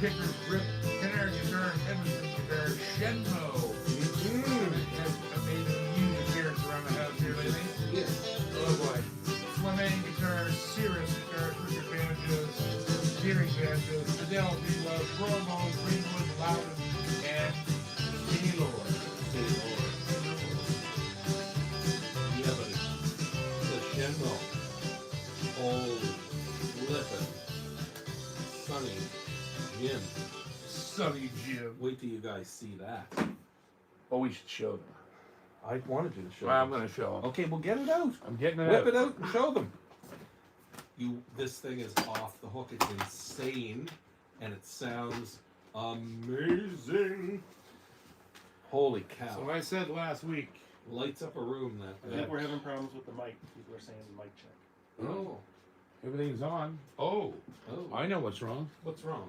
Pickers Grip Canary Guitar and Edmonton Guitar Shenmo. Has amazing music appearance around the house here lately. Yeah. Oh boy. Fleming guitars, Cirrus guitars, Richard banjos, Deering banjos, Adele, D-Love, Promo, Greenwood, Loudon, and Gaylord. Yeah, but the Shenmo, old, flippin', sunny Jim. Sunny Jim. Wait till you guys see that. Oh, we should show them. I wanted you to show I'm them. going to show them. Okay, well get it out. I'm getting it Whip out. it out and show them. This thing is off the hook. It's insane, and it sounds amazing. Holy cow! So I said last week. Lights up a room. I think we're having problems with the mic. People are saying mic check. Oh, Everything's on. Oh, I know what's wrong. what's wrong?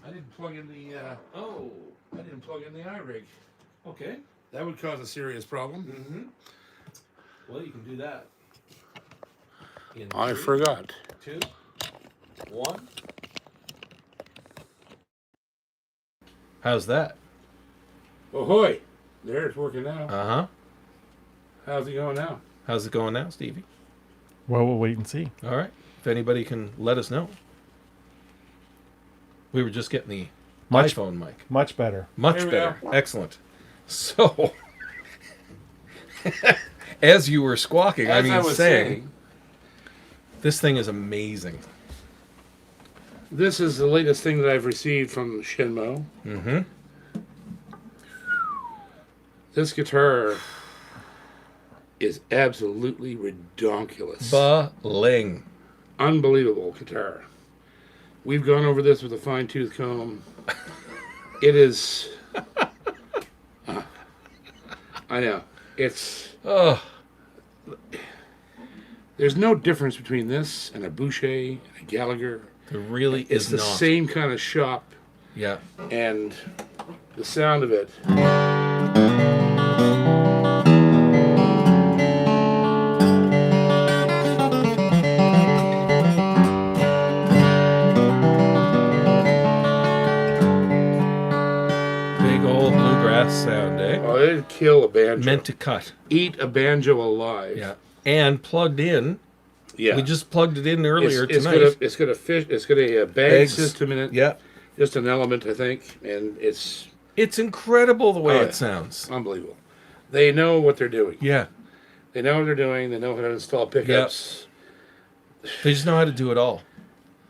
I didn't plug in the Oh, iRig. okay. That would cause a serious problem. Mm-hmm. Well, you can do that. In I 3, forgot. 2, 1. How's that? Ahoy! There, it's working now. Uh-huh. How's it going now? How's it going now, Stevie? Well, we'll wait and see. All right. If anybody can let us know. We were just getting the Much- iPhone mic. Much better. Much Here we better. Excellent. So, as you were squawking, As I was saying, this thing is amazing. This is the latest thing that I've received from Shenmo. Mm-hmm. This guitar is absolutely redonkulous. Bling. Unbelievable guitar. We've gone over this with a fine-tooth comb. It is... I know. It's... Oh, There's no difference between this and a Boucher and a Gallagher. there really It's is the not. same kind of shop, Yeah. and the sound of it. Big old bluegrass sound, eh? Oh, it'd kill a banjo. Meant to cut. Eat a banjo alive. Yeah. And plugged in. Yeah. We just plugged it in earlier it's tonight. It's got a fish. It's got a bag Bags. system in it. Yeah. Just an element, I think, and it's It's incredible the way Oh, yeah. it sounds. unbelievable. They know what they're doing. Yeah. They know what they're doing. They know how to install pickups. They just know how to do it all.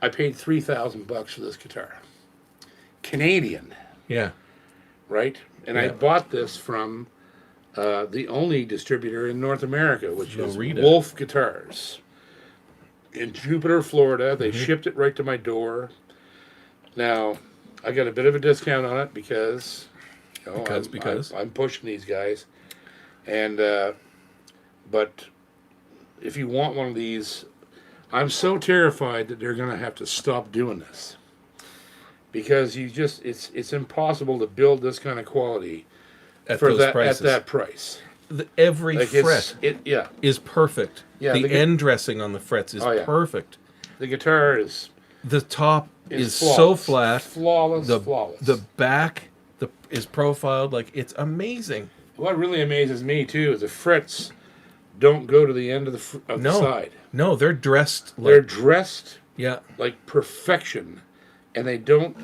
I paid $3,000 for this guitar, Canadian, Yeah. right? And I Yeah. bought this from the only distributor in North America, which is Florida. Wolf Guitars in Jupiter, Florida. They Mm-hmm. shipped it right to my door. Now, I got a bit of a discount on it because, you know, Because. I'm pushing these guys, and but if you want one of these, I'm so terrified that they're going to have to stop doing this because it's impossible to build this kind of quality At for those that prices. at that price. Every Like fret yeah, is perfect. Yeah, the the gu- end dressing on the frets is Oh, yeah. perfect. the guitar is The top is so flawless. flat. flawless, The flawless. the back is profiled like it's amazing. What really amazes me too is the frets don't go to the end of the No. side. No, they're dressed like They're dressed yeah. like perfection, and they don't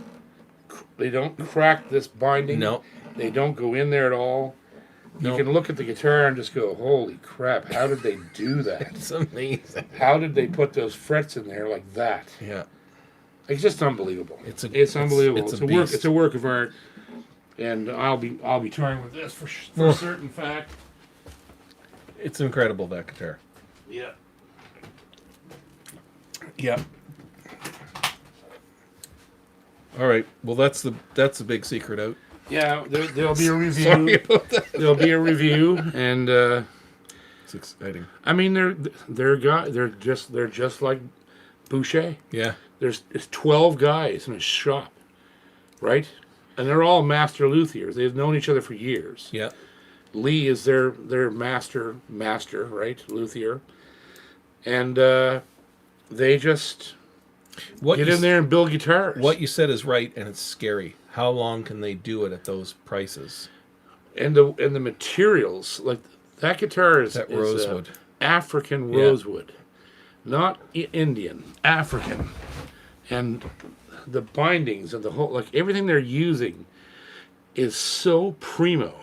crack this binding. No. They don't go in there at all. No. You can look at the guitar and just go, "Holy crap! How did they do that? It's amazing. How did they put those frets in there like that? Yeah. It's just unbelievable. It's unbelievable. it's It's, a a work. beast. It's a work of art, and I'll be touring with this for certain fact. It's incredible, that guitar. Yeah. Yeah. All right. Well, that's the big secret out. Yeah, there'll be a review. Sorry about that. There'll be a review, and It's exciting. I mean they're just like Boucher. Yeah. It's 12 guys in a shop, right? And they're all master luthiers. They've known each other for years. Yeah. Lee is their master, right, luthier, and they just What Get you in there and build guitars. What you said is right, and it's scary. How long can they do it at those prices? And the materials, like that guitar is That is, rosewood. African Yeah. rosewood, not Indian, African, and the bindings and the whole, like everything they're using is so primo.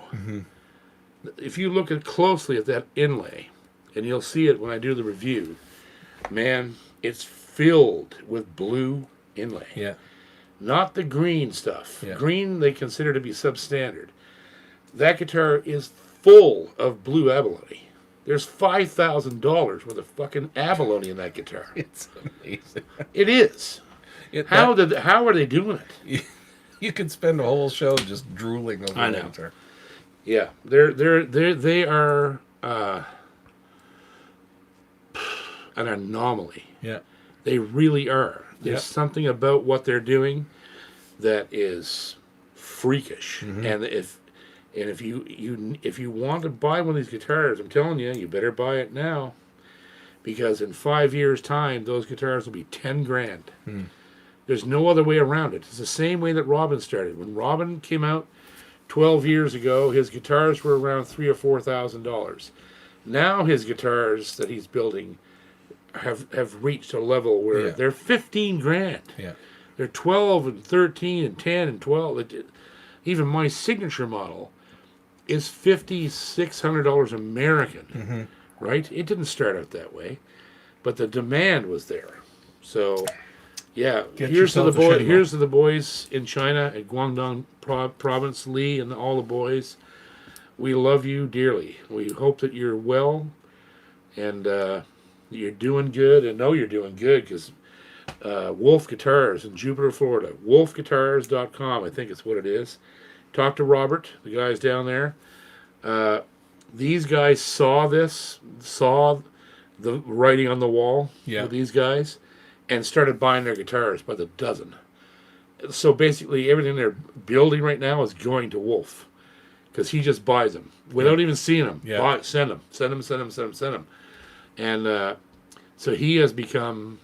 If you look at closely at that inlay, and you'll see it when I do the review, man, it's filled with blue inlay. Yeah. Not the green stuff. Yeah. Green they consider to be substandard. That guitar is full of blue abalone. There's $5,000 worth of fucking abalone in that guitar. It's amazing. It is. It, How that- are they doing it? you could spend a whole show just drooling over I that know. guitar. Yeah, they are an anomaly. Yeah. They really are. There's Yeah. something about what they're doing that is freakish. And if you want to buy one of these guitars, I'm telling you, you better buy it now, because in 5 years' time, those guitars will be 10 grand. There's no other way around it. It's the same way that Robin started. When Robin came out 12 years ago, his guitars were around $3,000 or $4,000. Now his guitars that he's building have reached a level where Yeah. they're 15 grand. Yeah. They're 12 and 13 and 10 and 12. Even my signature model is $5,600 American, right? It didn't start out that way, but the demand was there. So, yeah, Get here's to the yourself a boy. Shenmo. Here's to the boys in China at Guangdong Province, Lee, and all the boys. We love you dearly. We hope that you're well and you're doing good. And know you're doing good because Wolf Guitars in Jupiter, Florida. WolfGuitars.com, I think it's what it is. Talk to Robert, the guys down there. These guys saw the writing on the wall Yeah. with these guys and started buying their guitars by the dozen. So basically, everything they're building right now is going to Wolf because he just buys them without even seeing them. Yeah. Send them. And so he has become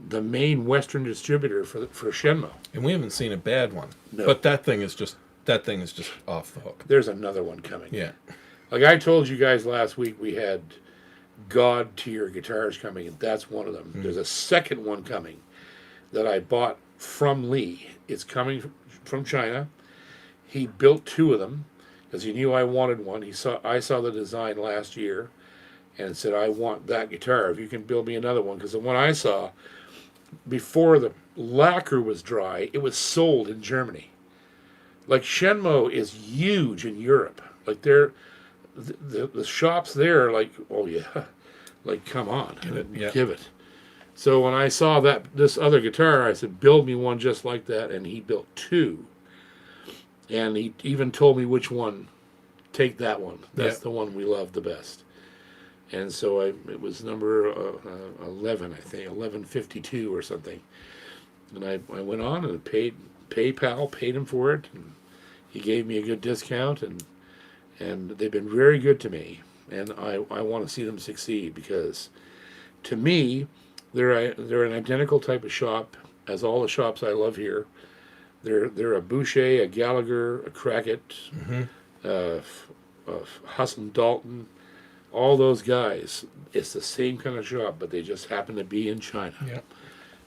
the main Western distributor for Shenmo. And we haven't seen a bad one. No. But that thing is just off the hook. There's another one coming. Yeah. Like I told you guys last week, we had God tier guitars coming, and that's one of them. There's a second one coming that I bought from Lee. It's coming from China. He built two of them because he knew I wanted one. I saw the design last year and said, I want that guitar. If you can build me another one, because the one I saw before the lacquer was dry, it was sold in Germany. Like Shenmo is huge in Europe. Like the shops there are like, oh yeah, like come on, give it. So when I saw this other guitar, I said, build me one just like that, and he built two. And he even told me which one. Take that one. That's the one we love the best. And so it was number 11, I think, 1152 or something. And I went on and paid him for it. And he gave me a good discount, and they've been very good to me. And I want to see them succeed because, to me, they're an identical type of shop as all the shops I love here. They're a Boucher, a Gallagher, a Crackett, Husson Dalton, all those guys. It's the same kind of shop, but they just happen to be in China. Yeah.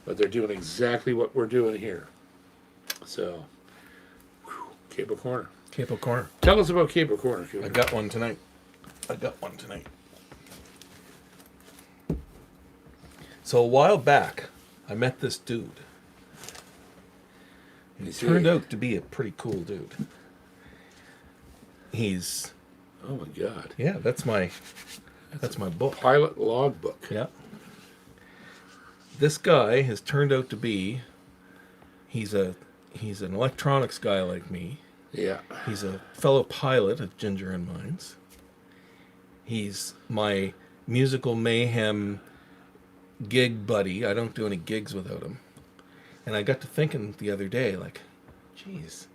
But they're doing exactly what we're doing here. So, Cable Corner. Cable Corner. Tell us about Cable Corner. I got one tonight. So a while back, I met this dude. He turned out to be a pretty cool dude. He's Oh my God. yeah, that's my book. Pilot logbook. Yeah. This guy has turned out to be he's an electronics guy like me. Yeah. He's a fellow pilot at Ginger and Mines. He's my musical mayhem gig buddy. I don't do any gigs without him. And I got to thinking the other day, like, geez.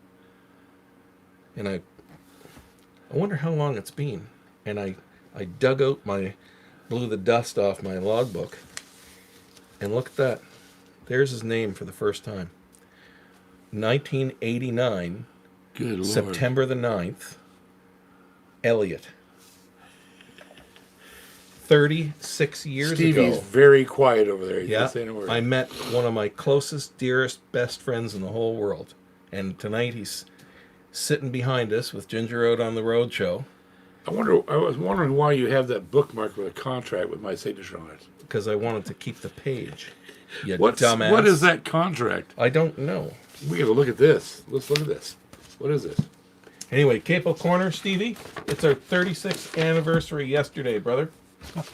And I wonder how long it's been. And I dug out blew the dust off my logbook. And look at that. There's his name for the first time. 1989, Good Lord. September the 9th, Elliot. 36 years Stevie's ago. very quiet over there. He's Yeah, not saying a word. I met one of my closest, dearest, best friends in the whole world. And tonight he's sitting behind us with Ginger out on the road show. I was wondering why you have that bookmark with a contract with my signature on it. Because I wanted to keep the page. You What dumbass. is that contract? I don't know. We got to look at this. Let's look at this. What is this? Anyway, Capo Corner, Stevie. It's our 36th anniversary yesterday, brother.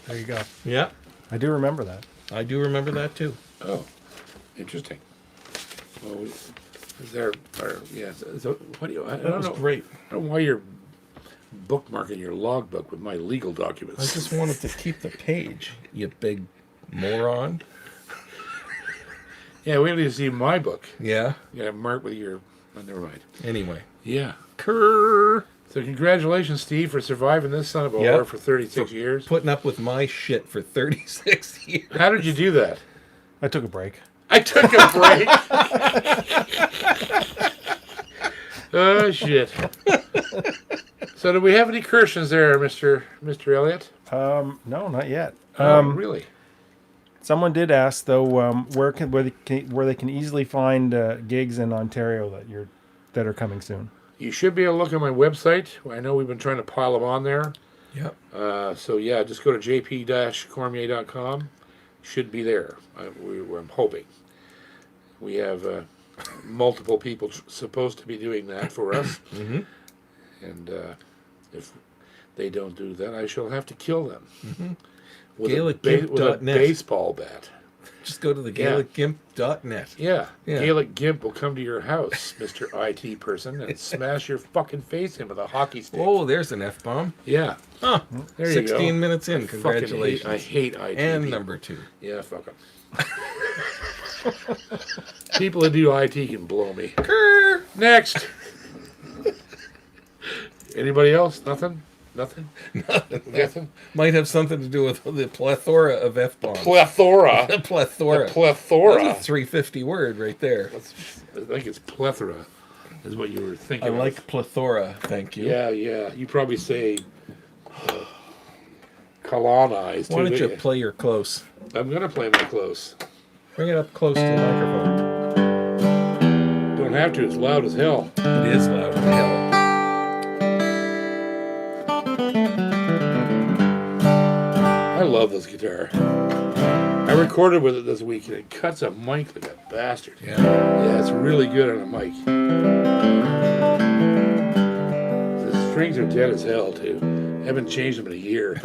There you go. Yeah, I do remember that. I do remember that too. Oh, interesting. Well, is there? Yeah. So what do you? I That don't was know. great. I don't know why you're bookmarking your logbook with my legal I documents. just wanted to keep the page, you big moron. Yeah, we have to see my book. Yeah. You got to mark with your. Oh, never mind. Anyway. Yeah. So congratulations, Steve, for surviving this son of a Yep. whore for 36 years. Putting up with my shit for 36 years. How did you do that? I took a break. I took a break. Oh shit. So do we have any Kirshens there, Mr. Elliott? No, not yet. Really? Someone did ask though, where they can easily find gigs in Ontario that are coming soon. You should be able to look at my website. I know we've been trying to pile them on there. Yep. So yeah, just go to jp-cormier.com. Should be there. I'm hoping. We have multiple people supposed to be doing that for us. Mm-hmm. And if they don't do that, I shall have to kill them. Mm-hmm. With GaelicGimp.net. a baseball bat. Just go to the GaelicGimp.net. Yeah. Yeah. Gaelic Gimp will come to your house, Mr. IT person, and smash your fucking face in with a hockey stick. Oh, there's an F-bomb. Yeah. Huh. There you 16 go. minutes in. Fucking Congratulations. I hate IT And people. number 2. Yeah, fuck them. People that do IT can blow me. Next. Anybody else? Nothing? Nothing? Nothing? Might have something to do with the plethora of F-bombs. Plethora. The plethora. The plethora. That's a 350 word right there. I think it's plethora, is what you were thinking. I of. like plethora, thank you. Yeah. You probably say colonized. Why too, don't you didn't play your close? I'm gonna play my close. Bring it up close to the microphone. Don't have to. It's loud as hell. It is loud as hell. I love this guitar. I recorded with it this week, and it cuts a mic like a bastard. Yeah. Yeah, it's really good on a mic. The strings are dead as hell, too. I haven't changed them in a year.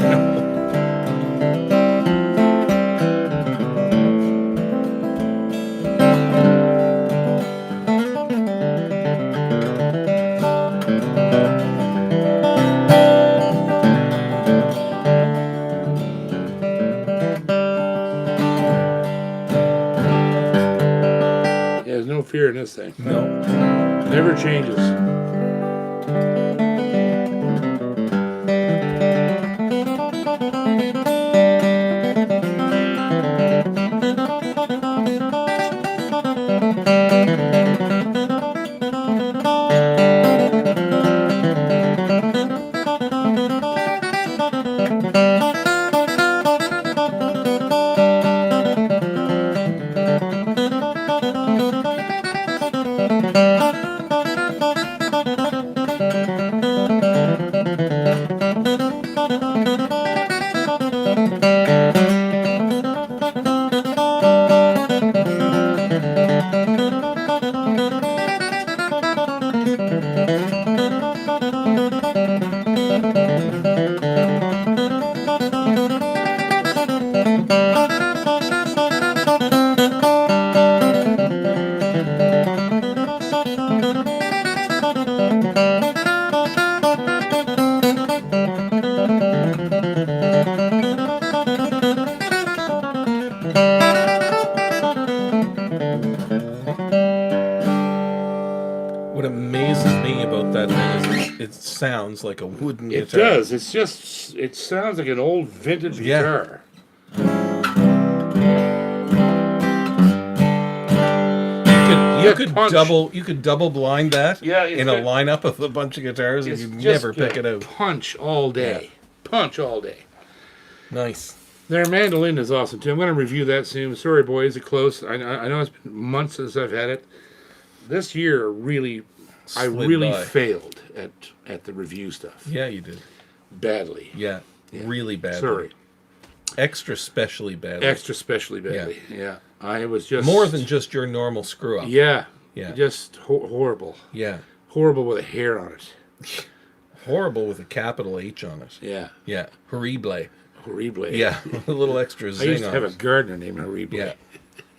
Yeah, there's no fear in this thing. No. Never changes. What amazes me about that thing is it sounds like a wooden It guitar. does. It sounds like an old vintage Yeah. guitar. you could punch. double blind that Yeah, it's in a got- lineup of a bunch of guitars and It's you'd just never pick it out. Punch all day. Punch all day. Nice. Their mandolin is awesome too. I'm going to review that soon. Sorry, boys, it's close. I know it's been months since I've had it. This year, really, I Slid really by. failed at the review stuff Yeah, you did. badly. Yeah, really badly. Sorry, Extra specially badly. extra specially badly. Yeah, I was just More than just your normal screw up. yeah, Yeah. just horrible, Yeah. horrible with a hair on it. Horrible with a capital H on it. Yeah, Yeah. Horrible. horrible. Yeah. a little extra I zing used to on have a it. gardener named Horrible. Yeah.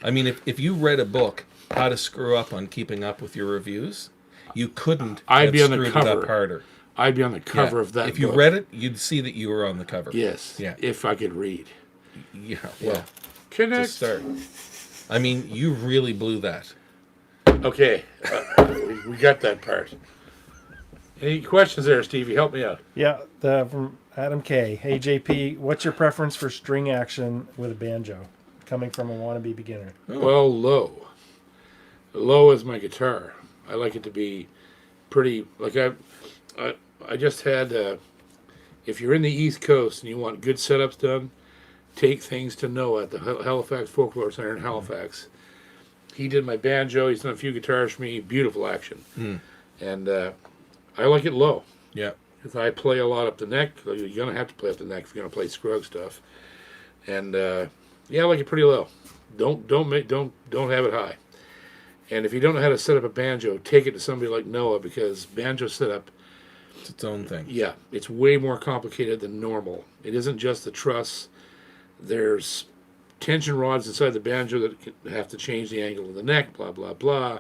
I mean, if you read a book, How to Screw Up on Keeping Up with Your Reviews, you couldn't I'd have be on the screwed it cover. up harder. I'd be on the cover Yeah. of that. If you book. read it, you'd see that you were on the cover. yes, Yeah. if I could read. Yeah. Well, Yeah. to Connect. start. I mean, you really blew that. Okay, we got that part. Any questions there, Stevie? Help me out. Yeah, from Adam K. Hey JP, what's your preference for string action with a banjo? Coming from a wannabe beginner. Well, low. Low is my guitar. I like it to be pretty. Like I just had. If you're in the East Coast and you want good setups done, take things to Noah at the Halifax Folklore Center in Halifax. He did my banjo. He's done a few guitars for me. Beautiful action, and I like it low. Yeah. Because I play a lot up the neck. You're gonna have to play up the neck if you're gonna play Scruggs stuff. And yeah, I like it pretty low. Don't have it high. And if you don't know how to set up a banjo, take it to somebody like Noah, because banjo setup, It's its own thing. yeah, it's way more complicated than normal. It isn't just the truss. There's tension rods inside the banjo that have to change the angle of the neck. Blah blah blah.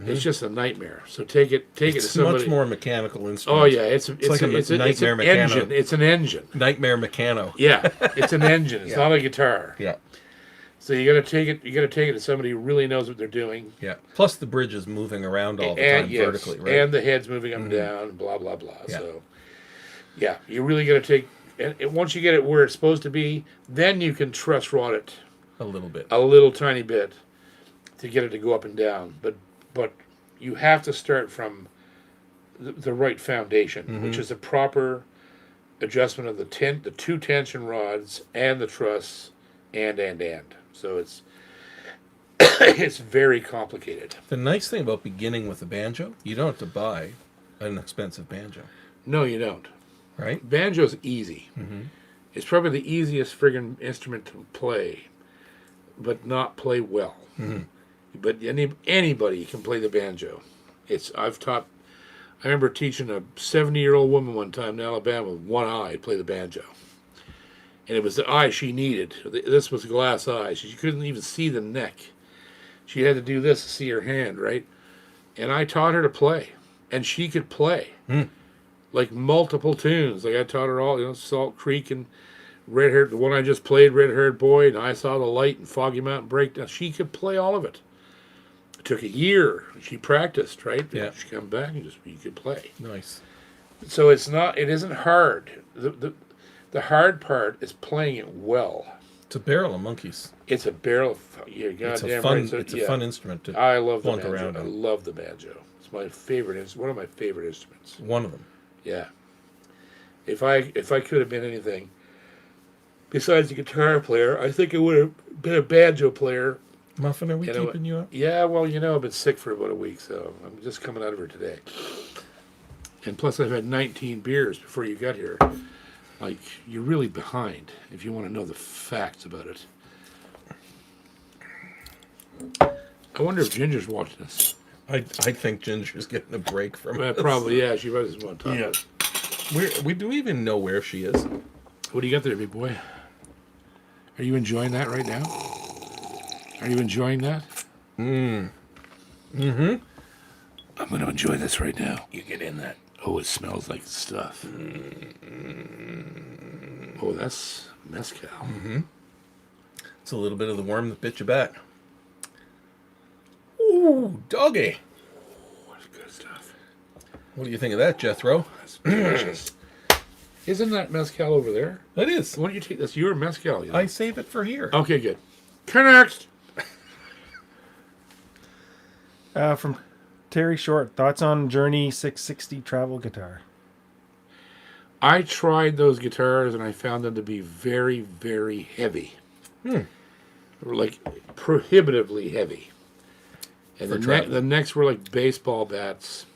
It's just a nightmare. So take it to It's somebody. much more mechanical instrument. Oh yeah, it's like a Nightmare an Meccano. engine. It's an engine. Nightmare Meccano. Yeah, it's an engine. It's Yeah. not a guitar. Yeah. So you got to take it. You got to take it to somebody who really knows what they're doing. Yeah. Plus the bridge is moving around all the And time yes, vertically, right? and the head's moving up and down. Blah blah blah. Yeah. So yeah, you really got to take. And once you get it where it's supposed to be, then you can truss rod it a little bit. a little tiny bit to get it to go up and down. But you have to start from the right foundation, which is a proper adjustment of the two tension rods and the truss and. So it's it's very complicated. The nice thing about beginning with a banjo, you don't have to buy an expensive banjo, No, you don't. right? Banjo's easy. It's probably the easiest friggin' instrument to play, but not play well. But anybody can play the banjo. I remember teaching a 70-year-old woman one time in Alabama with one eye to play the banjo. And it was the eye she needed. This was glass eye. She couldn't even see the neck. She had to do this to see her hand, right? And I taught her to play. And she could play. Like multiple tunes. Like I taught her all, Salt Creek and Red Haired, the one I just played, Red Haired Boy, and I Saw the Light and Foggy Mountain Breakdown. She could play all of it. It took a year. She practiced, right? Yeah. She come back and you could play. Nice. So it isn't hard. The hard part is playing it well. It's a barrel of monkeys. It's a barrel of, you're It's goddamn a fun. right. So, It's a yeah. fun instrument to I love the plunk banjo. around I on. love the banjo. It's my favorite. It's one of my favorite instruments. One of them. Yeah. If I could have been anything besides a guitar player, I think it would have been a banjo player. Muffin, are we You know keeping you up? Yeah, well, I've been sick for about a week, so I'm just coming out of her today. And plus, I've had 19 beers before you got here. Like, you're really behind if you want to know the facts about it. I wonder if Ginger's watching this. I think Ginger's getting a break from it. Probably, yeah. She probably doesn't want to talk. Yeah. We do even know where she is. What do you got there, big boy? Are you enjoying that right now? Are you enjoying that? I'm going to enjoy this right now. You get in that. Oh, it smells like stuff. Oh, that's mezcal. It's a little bit of the worm that bit you back. Ooh, doggy. That's good stuff. What do you think of that, Jethro? That's delicious. Isn't that mezcal over there? That is. Why don't you take this? Your mezcal. I save it for here. Okay, good. Next. From Terry Short, thoughts on Journey 660 travel guitar? I tried those guitars and I found them to be very, very heavy. Like prohibitively heavy. And For travel. the necks were like baseball bats.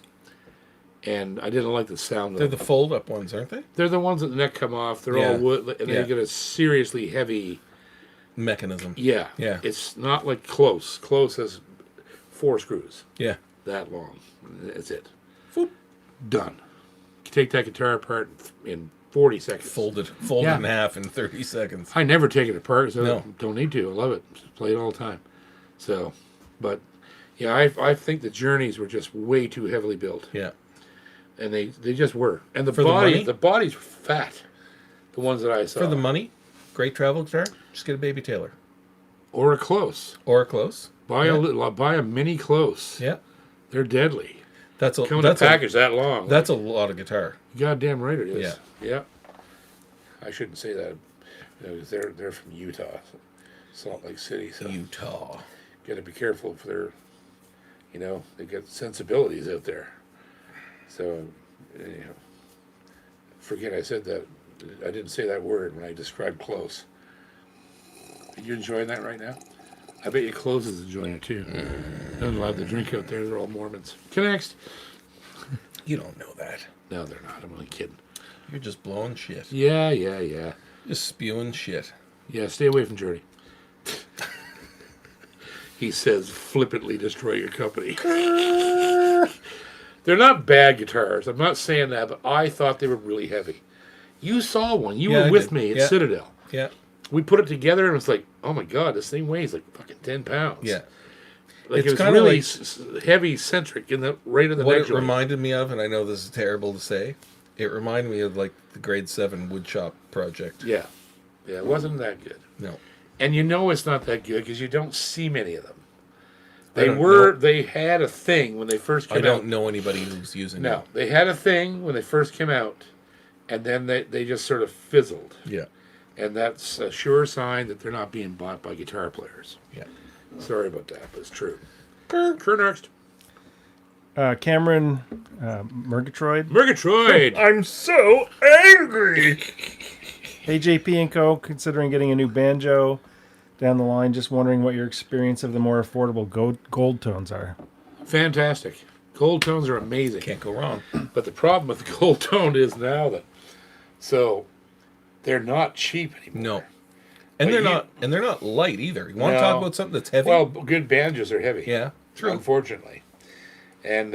And I didn't like the sound of They're them. the fold-up ones, aren't they? They're the ones that the neck come off. They're Yeah. all wood, and Yeah. they get a seriously heavy. Mechanism. Yeah, Yeah. It's not like close. Close has 4 screws Yeah. that long. That's it. Foop. Done. You take that guitar apart in 40 seconds. Fold it Yeah. in half in 30 seconds. I never take it apart, so No. don't need to. I love it. Just play it all the time. So, but yeah, I think the Journeys were just way too heavily built, Yeah. and they just were. And the For the money? bodies were fat. The ones that I saw. For the money, great travel guitar, just get a Baby Taylor. Or a close. Or a close. Buy Yeah. buy a mini close. Yeah. They're deadly. That's a Come in a that's a, package that long. that's a lot of guitar. Goddamn right it is. Yeah. Yeah. I shouldn't say that. They're from Utah, Salt Lake City. So Utah. got to be careful if they're, they got sensibilities out there. So, forget I said that. I didn't say that word when I described close. Are you enjoying that right now? I bet your clothes is enjoying it too. Doesn't allow the drink out there. They're all Mormons. Next. You don't know that. No, they're not. I'm only kidding. You're just blowing shit. Yeah. Just spewing shit. Yeah, stay away from Journey. He says, flippantly destroy your company. They're not bad guitars. I'm not saying that, but I thought they were really heavy. You saw one. You Yeah, were I with did. me at Yeah. Citadel. Yeah. We put it together and it's like, oh my God, this thing weighs like fucking 10 pounds. Yeah. Like It's it was kinda really like- heavy centric in the right of the What neck it joint. reminded me of, and I know this is terrible to say, it reminded me of like the grade 7 woodshop project. Yeah. Yeah, it wasn't that good. No. And it's not that good because you don't see many of them. I They had a thing when they first came I out. don't know anybody who's using No, it. they had a thing when they first came out, and then they just sort of fizzled. Yeah. And that's a sure sign that they're not being bought by guitar players. Yeah. Sorry about that, but it's true. Kerr. Next. Cameron Murgatroyd. Murgatroyd! I'm so angry. Hey, JP and Co. Considering getting a new banjo down the line. Just wondering what your experience of the more affordable gold tones are. Fantastic. Gold tones are amazing. Can't go wrong. But the problem with the gold tone is now that they're not cheap anymore. No. And But they're not light either. You want to No. talk about something that's heavy? Well, good banjos are heavy. yeah. True. Unfortunately. And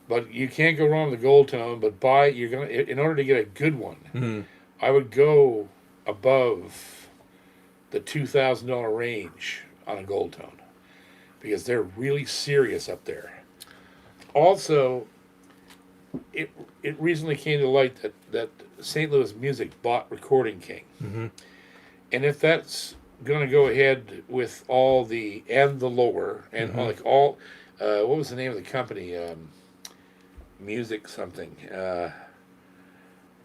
but you can't go wrong with the gold tone. But in order to get a good one, Mm-hmm. I would go above the $2,000 range on a gold tone because they're really serious up there. Also, it recently came to light that St. Louis Music bought Recording King, and if that's going to go ahead with all the lower and like all, what was the name of the company? Music something.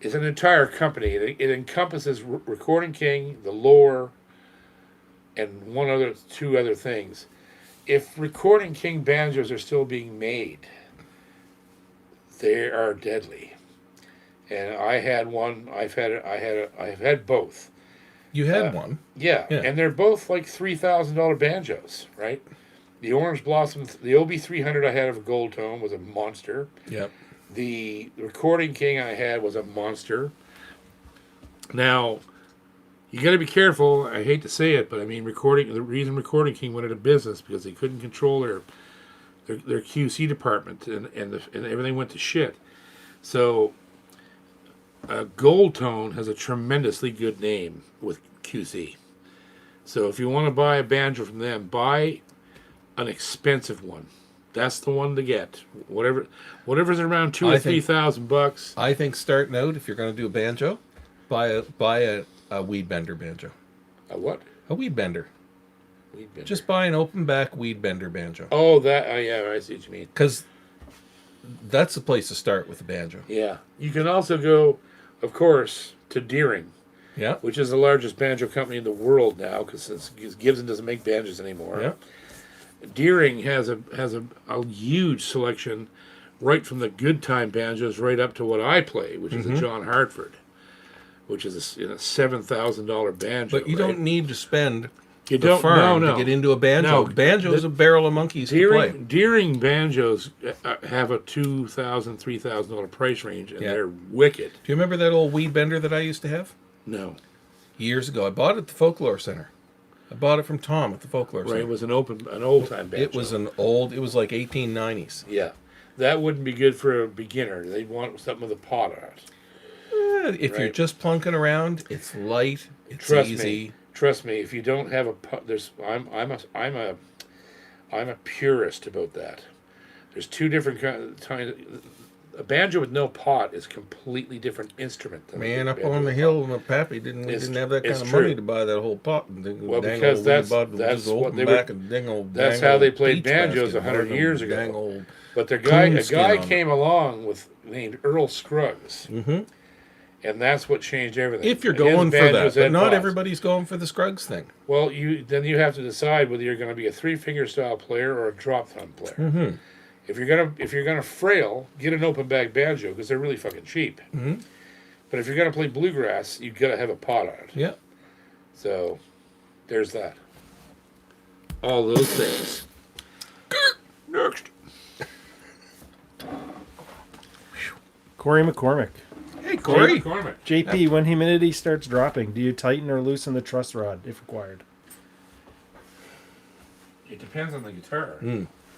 It's an entire company. It encompasses Recording King, the lower, and two other things. If Recording King banjos are still being made, they are deadly. And I had one. I've had both. You had one. Yeah, Yeah. and they're both like $3,000 banjos, right? The Orange Blossom, the OB300 I had of a gold tone was a monster. Yep. The Recording King I had was a monster. Now, you got to be careful. I hate to say it, but I mean, the reason Recording King went out of business because they couldn't control their QC department, and everything went to shit. So, Gold Tone has a tremendously good name with QC. So, if you want to buy a banjo from them, buy an expensive one. That's the one to get. Whatever's around $2,000 or $3,000. I think starting out, if you're going to do a banjo, buy a weed bender banjo. A what? A weed bender. Weed bender. Just buy an open back weed bender banjo. Oh, that. Oh, yeah, I see what you mean. Because that's the place to start with a banjo. Yeah. You can also go, of course, to Deering, Yeah. which is the largest banjo company in the world now, because Gibson doesn't make banjos anymore. Yeah. Deering has a huge selection, right from the good time banjos right up to what I play, which is a John Hartford, which is a $7,000 banjo. But you right? don't need to spend You the don't farm no, to no. get into a banjo. No, Banjo's a barrel of monkeys to play. Deering banjos have a $2,000, $3,000 price range, and Yeah. they're wicked. Do you remember that old weed bender that I used to have? No, Years ago. I bought it at the Folklore Center. I bought it from Tom at the Folklore right? Center. It was an old time banjo. It was it was like 1890s. Yeah, that wouldn't be good for a beginner. They'd want something with a pot on it. If you're Right. just plunking around, it's light, it's Trust easy. me. Trust me. If you don't have a pot, I'm a purist about that. There's two different kinds. A banjo with no pot is a completely different instrument. Than Man a up banjo on the with hill, my pappy didn't It's- have that kind it's of true. money to buy that whole pot. Well, because that's how they played banjos 100 years ago. But a guy came along named Earl Scruggs, and that's what changed everything. If you're His going for that, banjos but had not pots. everybody's going for the Scruggs thing. Well, you have to decide whether you're going to be a three fingerstyle player or a drop thumb player. If you're gonna frail, get an open bag banjo because they're really fucking cheap. But if you're gonna play bluegrass, you got to have a pot on it. Yeah. So there's that. All those things. Next. Corey McCormick. Hey, Corey. McCormick. JP, when humidity starts dropping, do you tighten or loosen the truss rod if required? It depends on the guitar.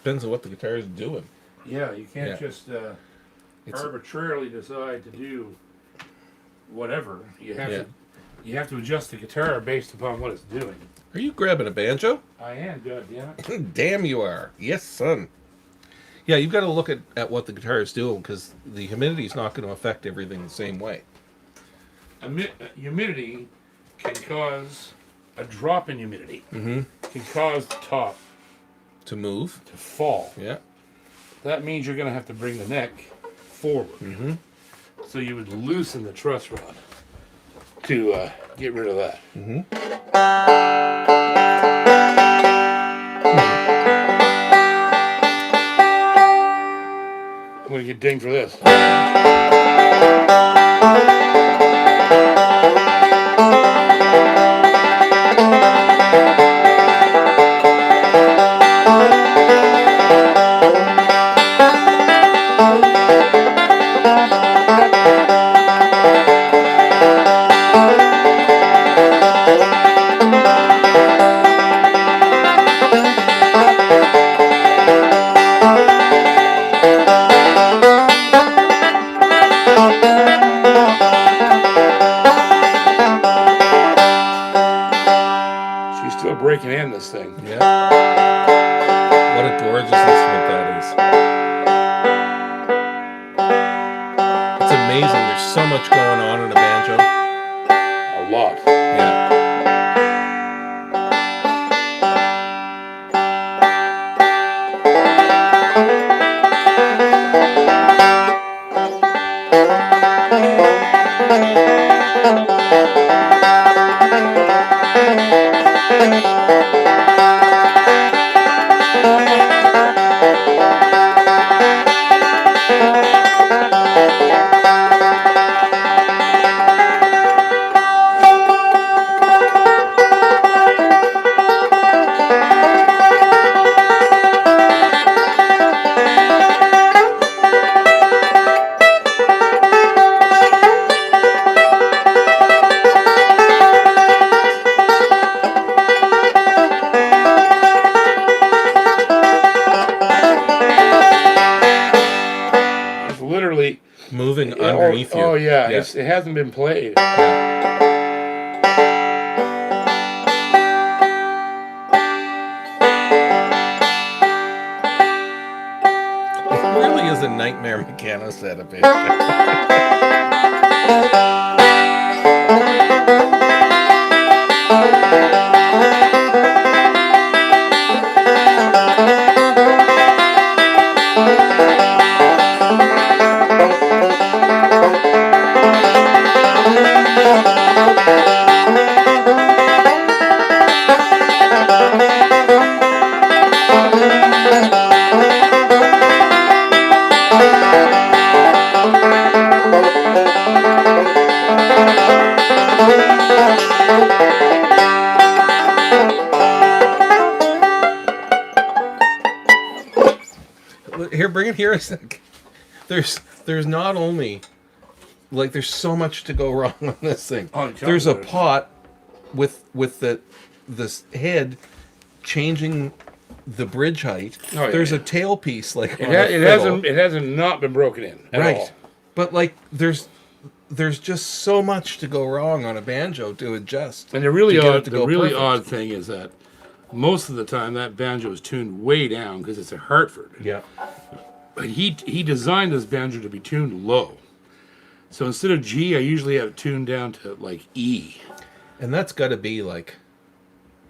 Depends on what the guitar is doing. Yeah, you can't Yeah. just It's- arbitrarily decide to do whatever. You have Yeah. to. You have to adjust the guitar based upon what it's doing. Are you grabbing a banjo? I am, goddammit. Damn, you are. Yes, son. Yeah, you've got to look at what the guitar is doing because the humidity is not going to affect everything the same way. Humidity can cause a drop in humidity. Can cause the top To move. to fall. Yeah. That means you're going to have to bring the neck forward. So you would loosen the truss rod to get rid of that. I'm going to get dinged for this. She's still breaking in this thing. Yeah. What a gorgeous instrument that is. It's amazing. There's so much going on in a banjo. A lot. Yeah. It's literally Moving underneath you. Oh yeah, Yeah. it hasn't been played. It really is a nightmare mechano setup. here a sec. There's not only like there's so much to go wrong on this thing. Oh, tell There's me a about it. pot with this head changing the bridge height. Oh, yeah, There's yeah. a tailpiece like It, on a fiddle. it hasn't not been broken in at Right. all. But like there's just so much to go wrong on a banjo to adjust. And the really to get it odd to the go really perfect. odd thing is that most of the time that banjo is tuned way down because it's a Hartford. Yeah. But he designed this banjo to be tuned low. So instead of G, I usually have it tuned down to like E. And that's got to be like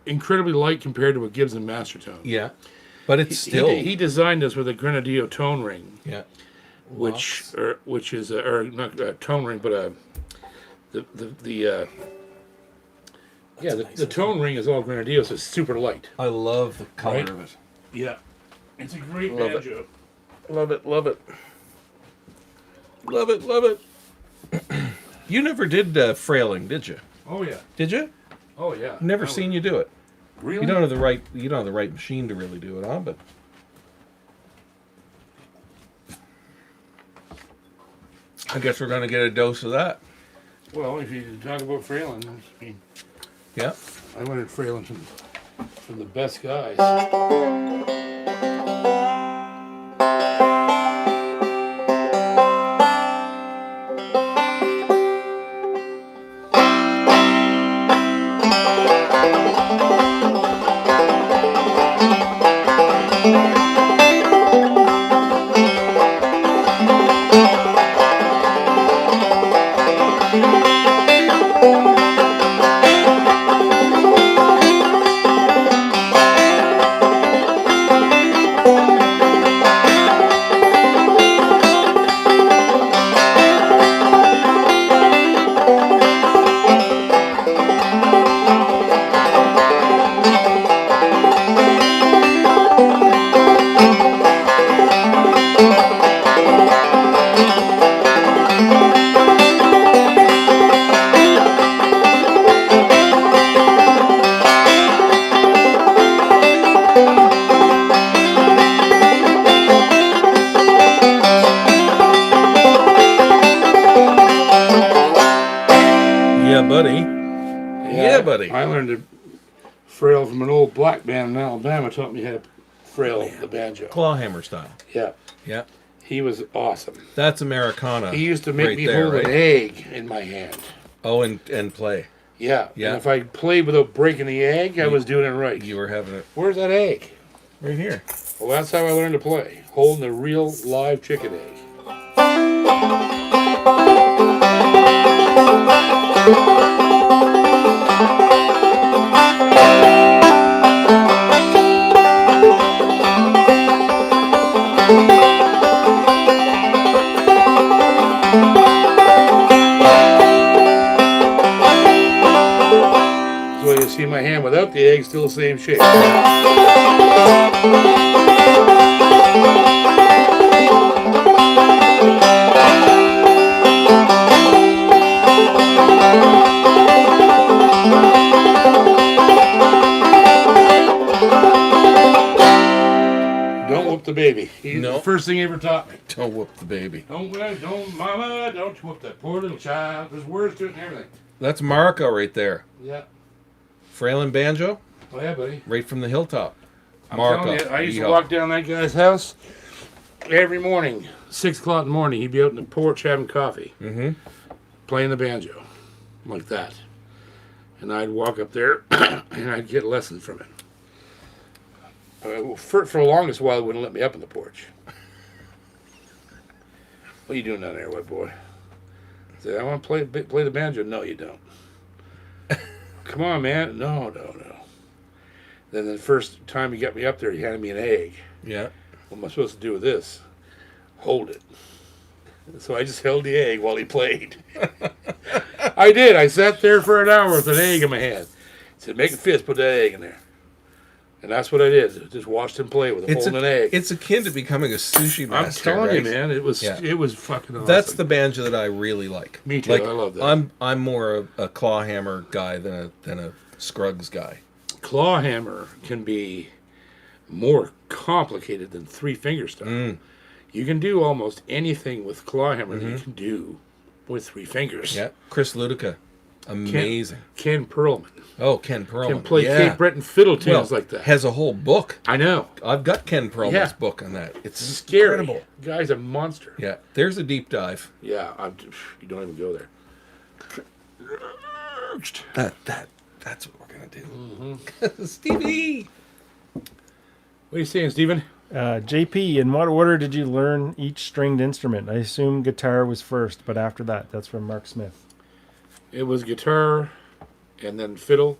Incredibly light compared to a Gibson Master Tone. yeah. But it's still He designed this with a Grenadillo tone ring, yeah. which is or not a tone ring, but the tone ring is all Grenadillo, so it's super light. I love the color Right? of it. Yeah, it's a great Love it. banjo. Love it, love it. Love it, love it. You never did frailing, did you? Oh yeah, Did you? oh yeah. Never seen you do it. Really? You don't have the right machine to really do it on, but I guess we're gonna get a dose of that. Well, if you talk about Fralin, I mean, Yeah. I went at Fralin from the best guys. Yeah, buddy. Yeah, buddy. I learned to frail from an old black band in Alabama. Taught me how to frail the banjo. Clawhammer style. Yeah, Yeah. he was awesome. That's Americana. He used to make right me there, hold right? an egg in my hand. Oh, and play. Yeah, Yeah. And if I played without breaking the egg, I was doing it right. You were having it Where's that egg? right here. Well, that's how I learned to play, holding a real live chicken egg. So you see my hand without the egg, still the same shape. Don't whoop the baby. He's No. the first thing he ever taught me. Don't whoop the baby. Don't, mama, don't whoop that poor little child. There's words to it and everything. That's Marco right there. Yeah. Frailing banjo, Oh yeah, buddy. right from the hilltop. I'm Marco. telling you, I used to Yeehaw. walk down that guy's house every morning, 6 o'clock in the morning. He'd be out in the porch having coffee, playing the banjo, like that. And I'd walk up there and I'd get lessons from him. For the longest while, he wouldn't let me up on the porch. What are you doing down there, white boy? I said, I want to play the banjo. No, you don't. Come on, man. No. Then the first time he got me up there, he handed me an egg. Yeah. What am I supposed to do with this? Hold it. So I just held the egg while he played. I did. I sat there for an hour with an egg in my hand. He said, make a fist, put that egg in there. And that's what I did. Just watched him play with it, holding an egg. It's akin to becoming a sushi I'm master. telling you, right? man, it was Yeah. fucking awesome. That's the banjo that I really like. Me too, Like, I love that. I'm more a clawhammer guy than a Scruggs guy. Clawhammer can be more complicated than three fingerstyle. You can do almost anything with claw hammer that you can do with 3 fingers. Yeah. Chris Ludica. Amazing. Ken Perlman Oh, Ken Perlman. can play yeah. Cape Breton fiddle tunes Well, like that. has a whole book. I know. I've got Ken Perlman's Yeah. book on that. It's Scary. incredible. Guy's a monster. Yeah. There's a deep dive. Yeah, you don't even go there. That's what we're gonna do. Stevie. What are you saying, Stephen? JP, in what order did you learn each stringed instrument? I assume guitar was first, but after that, that's from Mark Smith. It was guitar, and then fiddle,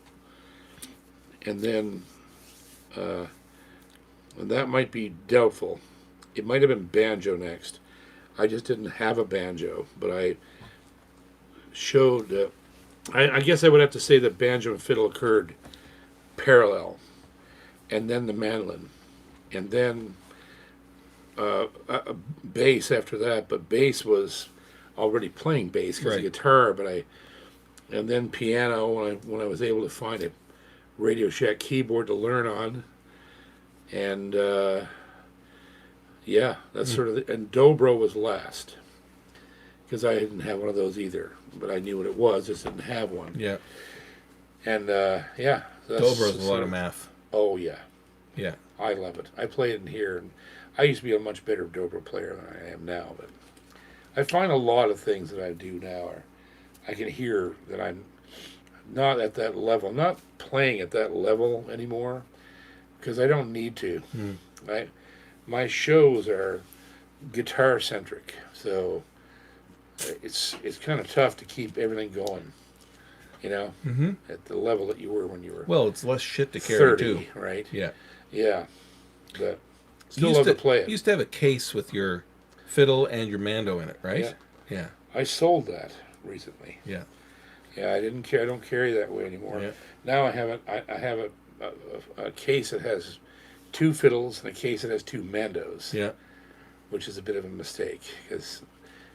and then that might be doubtful. It might have been banjo next. I just didn't have a banjo, but I showed. I guess I would have to say that banjo and fiddle occurred parallel, and then the mandolin, and then bass after that. But bass was already playing bass because Right. of guitar. And then piano when I was able to find a Radio Shack keyboard to learn on, and that's sort of and dobro was last because I didn't have one of those either, but I knew what it was, just didn't have one. Yeah. And Dobro's a lot of math. Oh yeah, Yeah. I love it. I play it in here, and I used to be a much better dobro player than I am now. But I find a lot of things that I do now are I can hear that I'm not at that level, not playing at that level anymore, because I don't need to. My shows are guitar centric, so it's kind of tough to keep everything going, at the level that you were when you were Well, it's less shit to carry 30, too. right? Yeah. Yeah, but You still love to play You it. used to have a case with your fiddle and your mando in it, right? Yeah. Yeah. I sold that recently. Yeah. Yeah, I didn't care. I don't carry that way anymore. Yeah. Now I have a case that has 2 fiddles and a case that has 2 mandos, Yeah. which is a bit of a mistake because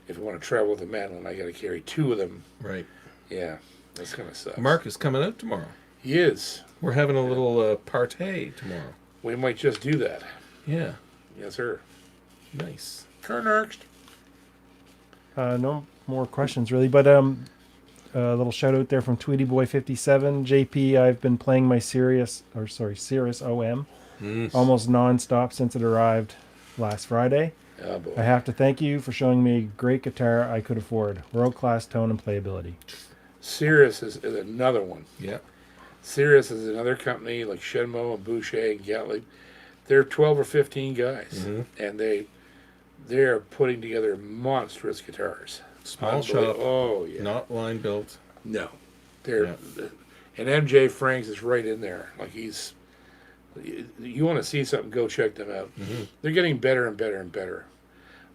if I want to travel with a mandolin, I got to carry 2 of them. Right. Yeah, that's kind of sucks. Mark is coming out tomorrow. He is. We're having a little party tomorrow. We might just do that. Yeah. Yes, sir. Nice. Next. No more questions, really, but a little shout out there from Tweety Boy 57. JP, I've been playing my Cirrus OM almost non-stop since it arrived last Friday. Oh, boy. I have to thank you for showing me a great guitar I could afford. World-class tone and playability. Cirrus is another one. Yeah. Cirrus is another company like Shenmo and Boucher and Gatling. They're 12 or 15 guys, and they're putting together monstrous guitars. Small shop. Oh yeah. Not line built. No, they're and MJ Franks is right in there. Like he's. You want to see something? Go check them out. They're getting better and better and better.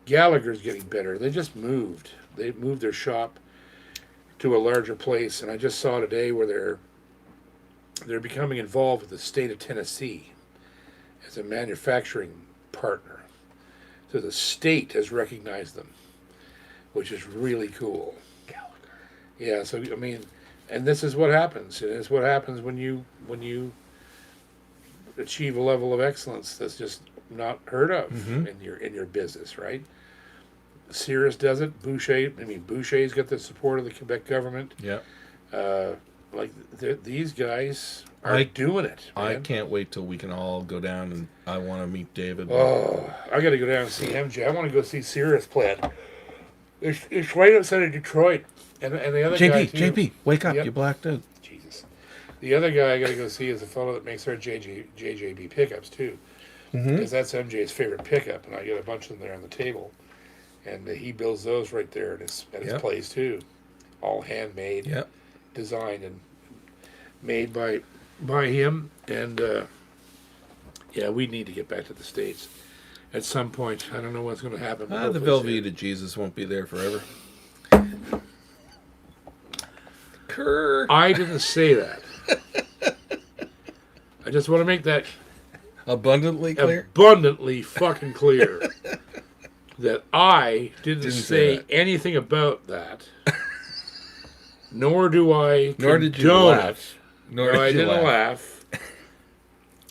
Gallagher's getting better. They just moved. They moved their shop to a larger place, and I just saw today where they're becoming involved with the state of Tennessee as a manufacturing partner. So the state has recognized them, which is really cool. Gallagher. Yeah. So I mean, and this is what happens. And it's what happens when you achieve a level of excellence that's just not heard of in your business, right? Cirrus does it. Boucher's got the support of the Quebec government. Yeah. These guys are doing it. Man. I can't wait till we can all go down and I want to meet David. Oh, I got to go down and see MJ. I want to go see Cirrus play it. It's right outside of Detroit, and the other guy too. JP, wake up! Yep. You blacked out. Jesus. The other guy I got to go see is the fellow that makes our JJB pickups too, because that's MJ's favorite pickup, and I got a bunch of them there on the table, and he builds those right there at his place too, all handmade, designed and made by him, and we need to get back to the States at some point. I don't know what's going to happen. but The hopefully soon. Velveeta Jesus won't be there forever. Kirk. I didn't say that. I just want to make that Abundantly clear. abundantly fucking clear that I didn't say say that. anything about that. Nor do I Nor did you condone laugh. it. Nor No, I did you didn't laugh.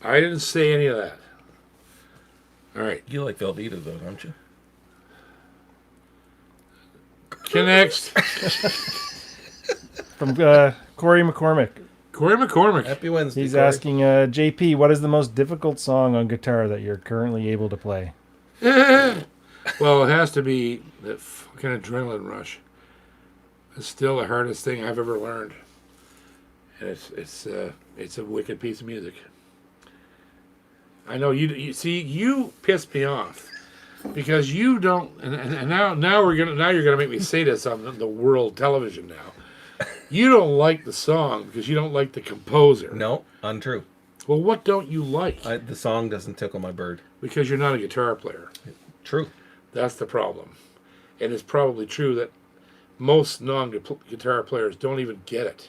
I didn't say any of that. All right. You like Velveeta though, don't you? Next. From Corey McCormick. Corey McCormick. Happy Wednesday. He's Corey. asking, JP, what is the most difficult song on guitar that you're currently able to play? Well, it has to be that fucking adrenaline rush. It's still the hardest thing I've ever learned, and it's a wicked piece of music. I know you see you piss me off because you don't, and now you're gonna make me say this on the world television now. You don't like the song because you don't like the composer. No, untrue. Well, what don't you like? The song doesn't tickle my bird. Because you're not a guitar player. True. That's the problem. And it's probably true that most non-guitar players don't even get it.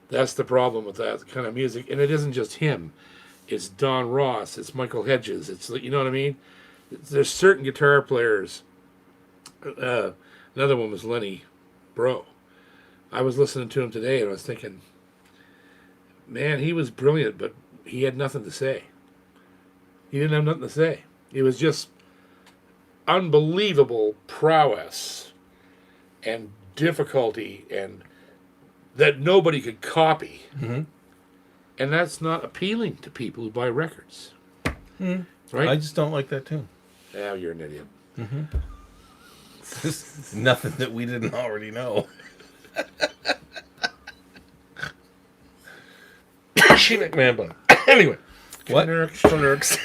That's the problem with that kind of music. And it isn't just him. It's Don Ross. It's Michael Hedges. It's, you know what I mean? There's certain guitar players. Another one was Lenny Bro. I was listening to him today and I was thinking, man, he was brilliant, but he had nothing to say. He didn't have nothing to say. It was just unbelievable prowess and difficulty and that nobody could copy. Mm-hmm. And that's not appealing to people who buy records. Mm. Right? I just don't like that tune. Yeah, you're an idiot. Mm-hmm. Nothing that we didn't already know. She McMahon bun. Anyway. What? Nerks.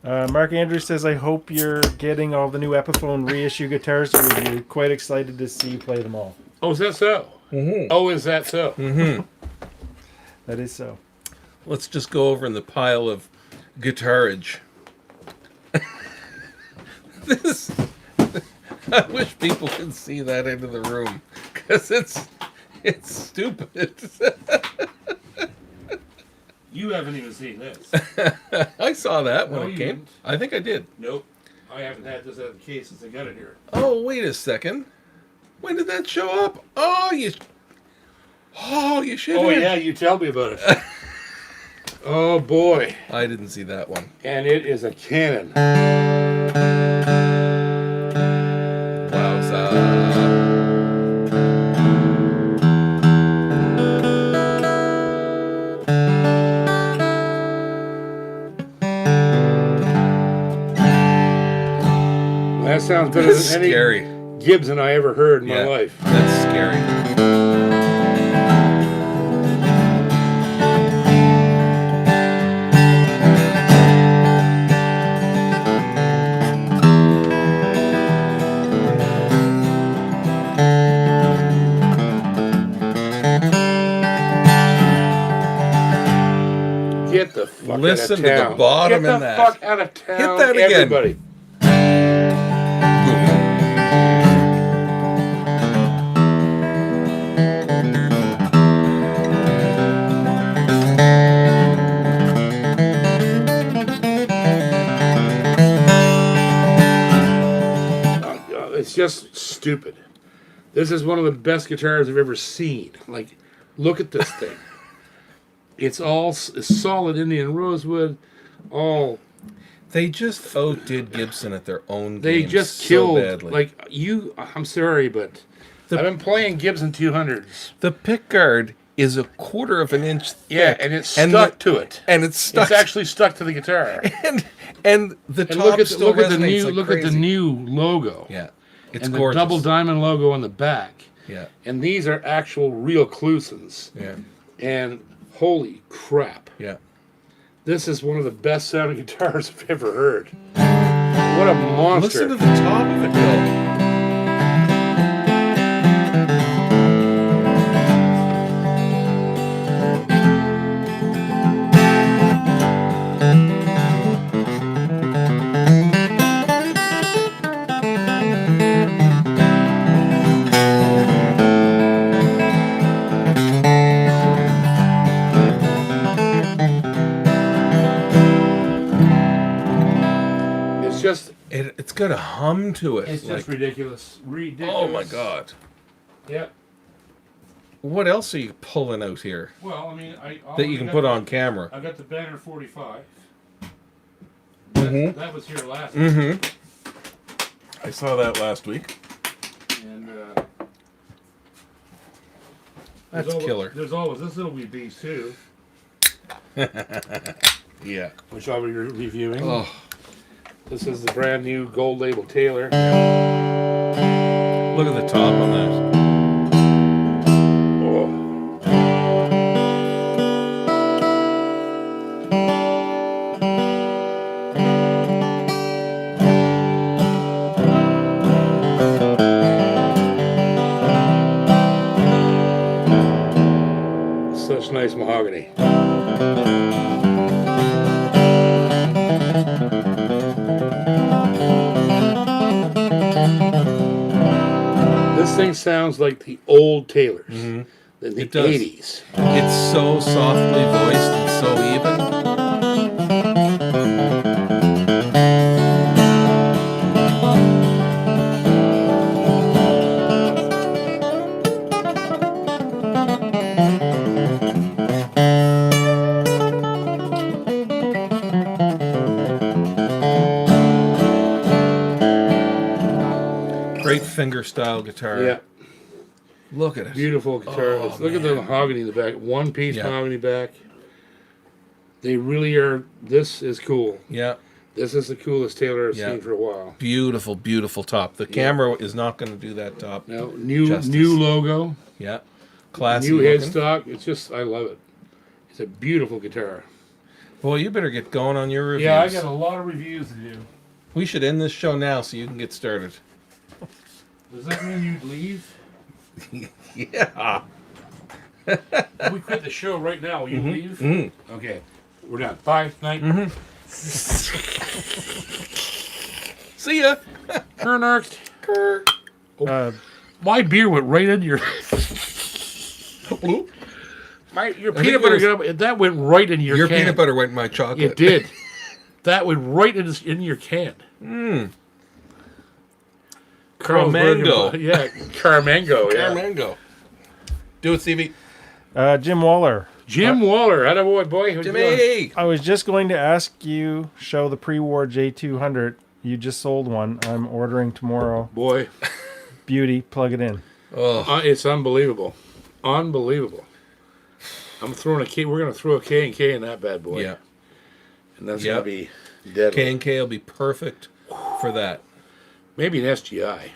Mark Andrews says, I hope you're getting all the new Epiphone reissue guitars to review. Quite excited to see you play them all. Oh, is that so? Mm-hmm. Oh, is that so? Mm-hmm. That is so. Let's just go over in the pile of guitarage. This, I wish people could see that into the room because it's stupid. You haven't even seen this. I saw that when No, it you came. didn't. I think I did. Nope. I haven't had this out of the case since I got it here. Oh, wait a second. When did that show up? Oh, you should. Oh, yeah, you tell me about it. Oh, boy. I didn't see that one. And it is a cannon. Wowza. That sounds better That's than any scary. Gibson I ever heard in my Yeah, life. that's scary. Get the fuck Listen out to of the town. bottom Get in the that. fuck out of town. Hit that again. Everybody. It's just stupid. This is one of the best guitars I've ever seen. Like, look at this thing. It's all solid Indian rosewood. All They just outdid Gibson at their own game. they just so killed. badly. Like you, I'm sorry, but I've been playing Gibson 200s. The pickguard is a quarter of an inch thick. Yeah, and it's stuck to it. And it's stuck. It's actually stuck to the guitar. and the And top look still at the resonates new like look crazy. at the new logo. Yeah, it's and gorgeous. the double diamond logo on the back. Yeah, And these are actual real Klusons. yeah, And holy crap. yeah. This is one of the best sounding guitars I've ever heard. What a monster. Listen to the top of it go. It's just It's got a hum to it. it's just like, ridiculous. Ridiculous. oh my god! Yeah. What else are you pulling out here Well, I mean, that you can put on camera? I got the Banner 45. Mhm. That was here last. Mm-hmm. I saw that last week. And That's there's killer. There's always this little wee beast too, Yeah. which I'll be reviewing. Oh. This is the brand new gold label Taylor. Look at the top on that. Oh. Such nice mahogany. This thing sounds like the old Taylors in the It does. 80s. It's so softly voiced and so even. Great fingerstyle guitar. Yeah, Look at it. beautiful guitar. Oh, Look at the man. mahogany in the back. One piece Yeah. mahogany back. They really are. This is cool. Yeah. This is the coolest Taylor I've Yeah. seen for a while. Beautiful, beautiful top. The camera is not going to do that top. Now, new Justice. logo, Yeah. Classy new looking. headstock. It's just, I love it. It's a beautiful guitar. Boy, you better get going on your reviews. Yeah, I got a lot of reviews to do. We should end this show now so you can get started. Does that mean you'd leave? Yeah. If we quit the show right now, will you leave? Mm-hmm. Okay, we're done. Bye. Night. See ya. Kurt. Uh, My beer went right into your. Your peanut butter that went right in your Your can. peanut butter went in my chocolate. It did. That went right in your can. Carmango. Yeah, Carmango. Yeah. Carmango. Do it, Stevie. Jim Waller. Jim Waller, attaboy, boy. How's it going? Jimmy. I was just going to ask you, show the pre-war J200. You just sold one. I'm ordering tomorrow. Boy, Beauty, plug it in. Oh, it's unbelievable. Unbelievable. I'm throwing a K. We're going to throw a K&K in that bad boy. yeah. And that's Yep. going to be deadly. K&K will be perfect for that. Maybe an SGI.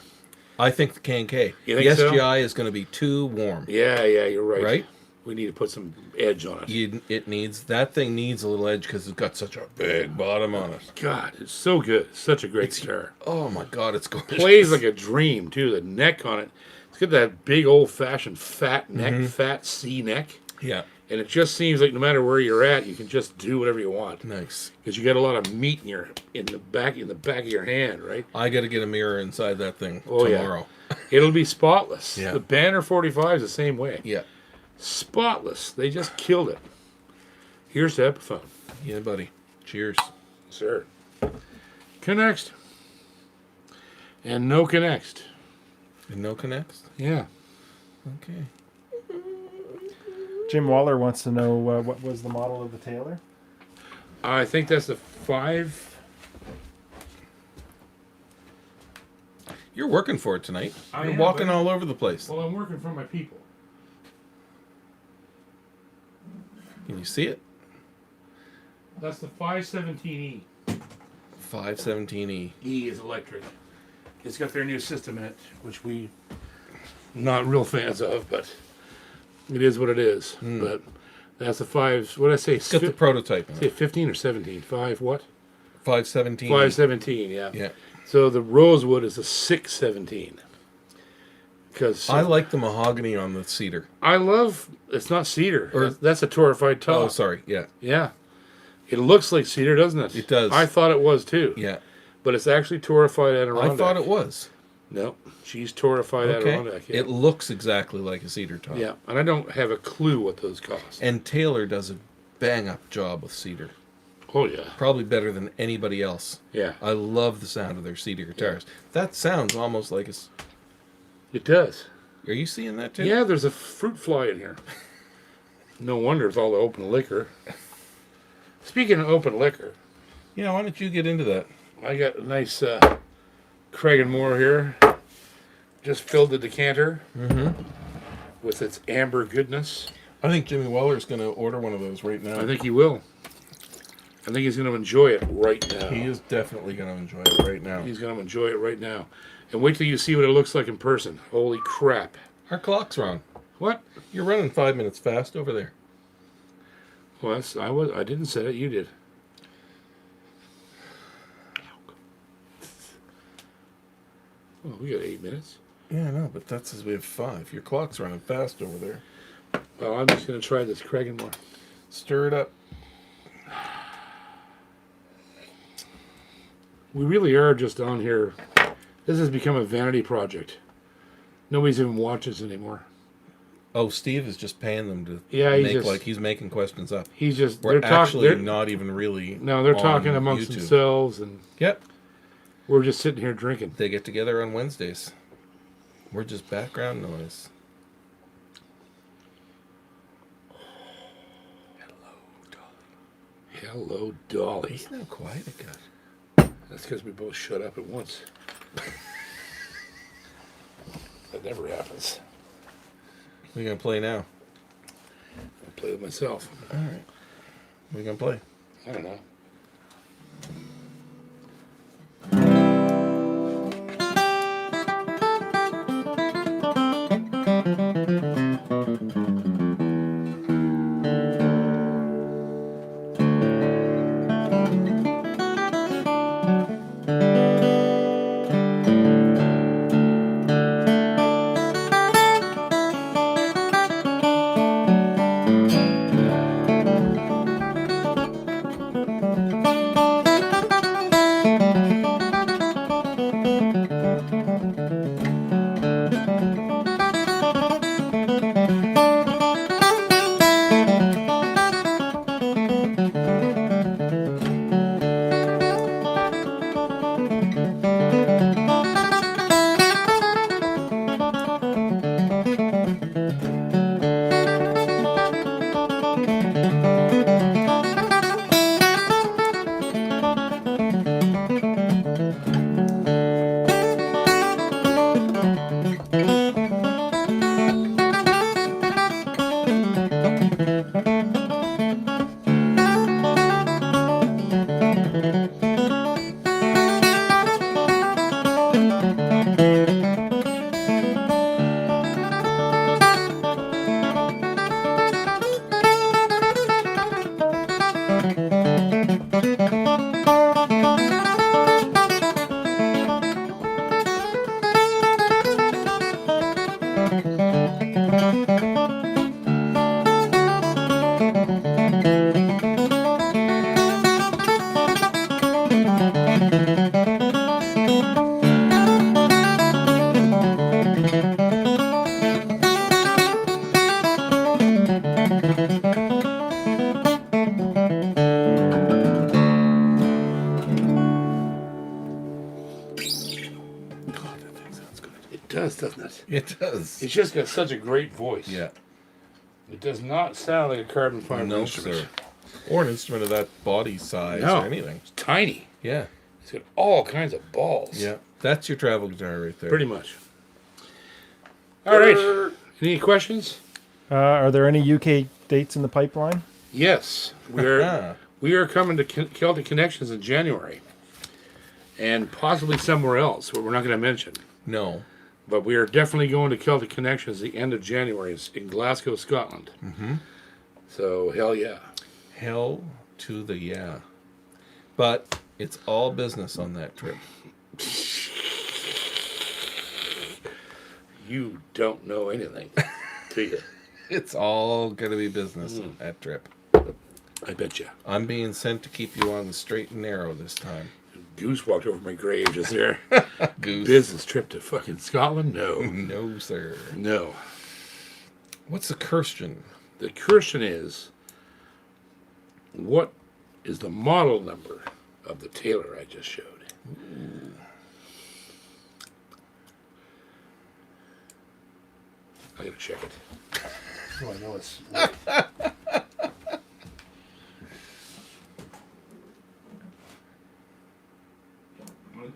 I think the K&K. You The think so? SGI is going to be too warm. Yeah, you're right. Right? We need to put some edge on it. That thing needs a little edge because it's got such a big bottom on it. God, it's so good. It's such a great guitar. Oh my God, it's gorgeous. Plays like a dream, too. The neck on it. It's got that big old-fashioned fat neck, fat C neck. Yeah, And it just seems like no matter where you're at, you can just do whatever you want. nice. Because you got a lot of meat in the back of your hand, right? I got to get a mirror inside that thing Oh, yeah. tomorrow. It'll be spotless. Yeah. The Banner 45 is the same way. Yeah, Spotless. They just killed it. Here's the Epiphone. yeah, buddy. Cheers. Sir. Connect. And no connect. And no connects. Yeah. Okay. Jim Waller wants to know what was the model of the Taylor? I think that's the 5. You're working for it tonight. I You're am, walking buddy. all over the place. Well, I'm working for my people. Can you see it? That's the 517E. 517E. E is electric. It's got their new system in it, which we not real fans of, but it is what it is. But that's the 5. What did I say? It's got the prototype in Say it. 15 or 17? 5 what? 517. 517, yeah. Yeah. So the rosewood is a 617. Because I like the mahogany on the cedar. I love, it's not cedar. Or- That's a torrefied top. Oh, sorry. Yeah. Yeah. It looks like cedar, doesn't it? It does. I thought it was too. Yeah. But it's actually torrefied Adirondack. I thought it was. No, she's torrefied Okay. Adirondack. Yeah. It looks exactly like a cedar top. Yeah, and I don't have a clue what those cost. And Taylor does a bang up job with cedar. Oh, yeah. Probably better than anybody else. Yeah, I love the sound of their cedar guitars. That sounds almost like a. it does. Are you seeing that too? Yeah, there's a fruit fly in here. No wonder it's all the open liquor. Speaking of open liquor, Yeah, why don't you get into that? I got a nice Craig and Moore here. Just filled the decanter with its amber goodness. I think Jimmy Weller's going to order one of those right now. I think he will. I think he's going to enjoy it right now. He is definitely going to enjoy it right now. He's going to enjoy it right now. And wait till you see what it looks like in person. Holy crap. Our clock's wrong. What? You're running 5 minutes fast over there. Well, I didn't say it. You did. Oh, we got 8 minutes. Yeah, I know, but that's as we have 5. Your clock's running fast over there. Well, I'm just going to try this Craig and Moore. Stir it up. We really are just on here. This has become a vanity project. Nobody's even watching us anymore. Oh, Steve is just paying them to he's like he's making questions up. He's just We're they're actually talking. not even really. No, they're on talking amongst YouTube. themselves, and Yep, we're just sitting here drinking. they get together on Wednesdays. We're just background noise. Hello, Dolly. Isn't that quiet it got? That's because we both shut up at once. That never happens. What are you gonna play now? I'll play with myself. All right. What are you gonna play? I don't know. Doesn't it? It does. It's just got such a great voice. Yeah. It does not sound like a carbon fiber No, instrument. sir. Or an instrument of that body size No. or anything. It's tiny. Yeah. It's got all kinds of balls. Yeah. That's your travel guitar right there. Pretty much. All right. Any questions? Are there any UK dates in the pipeline? Yes. We are coming to Celtic Connections in January. And possibly somewhere else, but we're not going to mention. No. But we are definitely going to Celtic Connections the end of January in Glasgow, Scotland. Mm-hmm. So, hell yeah. Hell to the yeah. But it's all business on that trip. You don't know anything, do you? It's all going to be business on that trip. I bet you. I'm being sent to keep you on the straight and narrow this time. Goose walked over my grave just there. Goose. Business trip to fucking Scotland? No. No, sir. No. What's the question? The question is, what is the model number of the Taylor I just showed? Ooh. I gotta check it. Oh, I know it's right.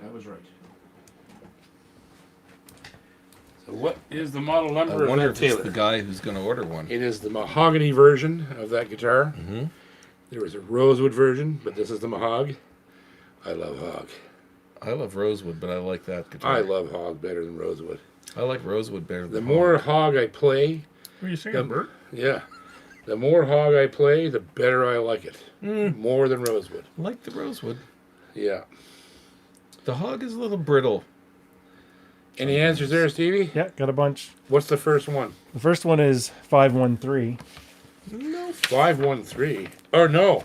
I was right. So what is the model I number of wonder that if it's Taylor? the guy who's going to order one. It is the mahogany version of that guitar. Mm-hmm. There was a rosewood version, but this is the mahog. I love hog. I love rosewood, but I like that guitar. I love hog better than rosewood. I like rosewood better than The more hog. hog I play, What are you saying, Bert? yeah, the more hog I play, the better I like it. More than rosewood. I like the rosewood. Yeah. The hog is a little brittle. Any answers there, Stevie? Yeah, got a bunch. What's the first one? The first one is 513. No. 513. Or no.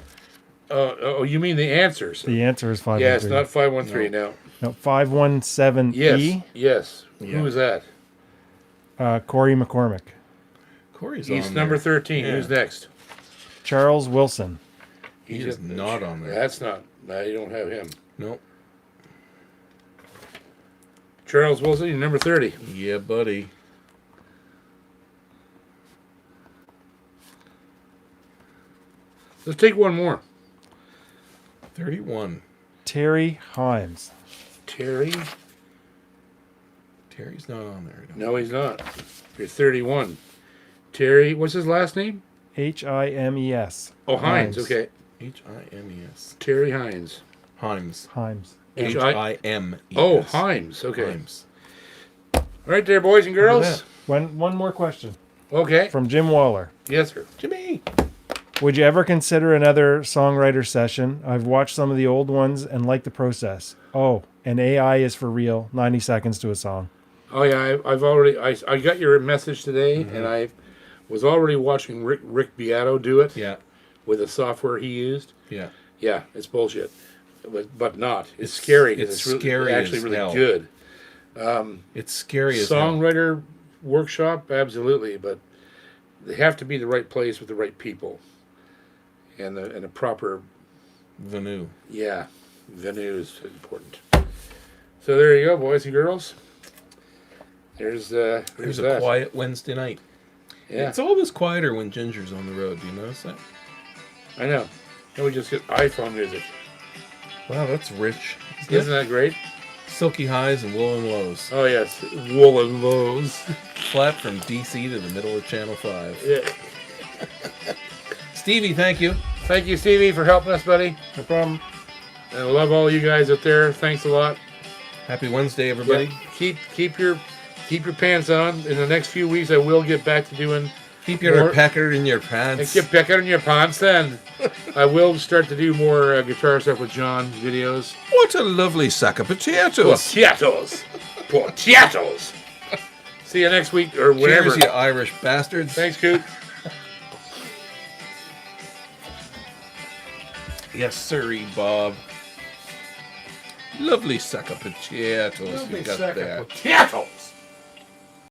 Oh, you mean the answers? The answer is 513. Yeah, it's not 513 now. No, 517E. Yes. Yes. Yeah. Who is that? Corey McCormick. Corey's He's on number there. 13. Yeah. Who's next? Charles Wilson. He is not on there. That's not. No, you don't have him. Nope. Charles Wilson, you're number 30. Yeah, buddy. Let's take one more. 31. Terry Himes. Terry? Terry's not on there. I don't No, he's not. You're 31. Terry, what's his last name? Himes. Oh, Hines. Himes. Okay. H-I-M-E-S. Terry Hines. Himes. Himes. H-I-M-E-S. Oh, Himes. Okay. Himes. All right there, boys and girls. One more question Okay. from Jim Waller. Yes, sir. Jimmy. Would you ever consider another songwriter session? I've watched some of the old ones and like the process. Oh, and AI is for real. 90 seconds to a song. Oh, yeah. I've already. I got your message today, and I was already watching Rick Beato do it Yeah. with the software he used. Yeah. Yeah, it's bullshit. But not. It's scary. 'Cause it's really, scary actually as really hell. good. It's scary as hell. Songwriter workshop, absolutely, but they have to be the right place with the right people, and a proper Venue. venue is important. So there you go, boys and girls. There's There's a that. quiet Wednesday night. Yeah, It's always quieter when Ginger's on the road. Do you notice that? I know. And we just get iPhone music. Wow, that's rich. Isn't that great? Silky highs and woolen lows. Oh yes, woolen lows. Flat from DC to the middle of Channel 5. Yeah. Stevie, thank you. Thank you, Stevie, for helping us, buddy. No problem. And I love all you guys out there. Thanks a lot. Happy Wednesday, everybody. Yeah, keep your pants on. In the next few weeks, I will get back to doing. Keep your More- pecker in your pants. Get back out in your pants. Then I will start to do more guitar stuff with John videos. What a lovely sack of potatoes. Potatoes, potatoes. See you next week or whenever. Cheers, you Irish bastards. Thanks, Coot. Yes, sirree, Bob. Lovely sack of potatoes you got there. Potato.